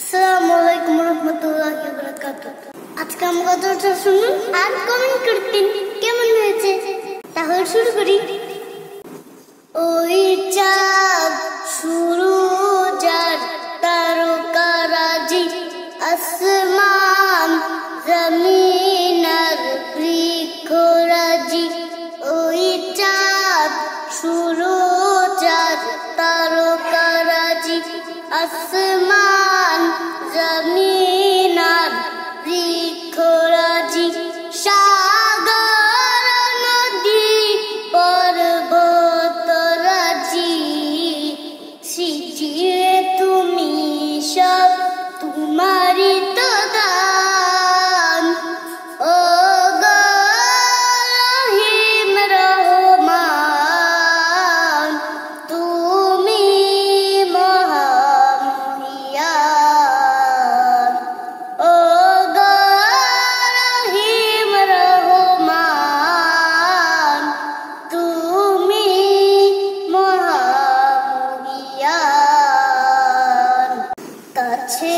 আসসালামু আলাইকুম রহমতুল্লাহি ওয়া বারাকাতুহু। আজকে আমরা কথাটা শুনুন আর কমেন্ট করতেন কেমন হয়েছে। তাহলে শুরু করি। ওই চাঁদ শুরু যার তারকারাজি, আসমান জমিন আর বৃক্ষরাজি। ওই চাঁদ শুরু যার তারকারাজি, আসমান জমিন আর বৃক্ষরাজি। সাগর নদী পর্বতরাজি, সৃজিয়ে তুমি সব তোমারই তো দান। ও গো রহিম রহমান, তুমি মহামহিয়ান। ও গো রহিম রহমান, তুমি মহামহিয়ান। কাছে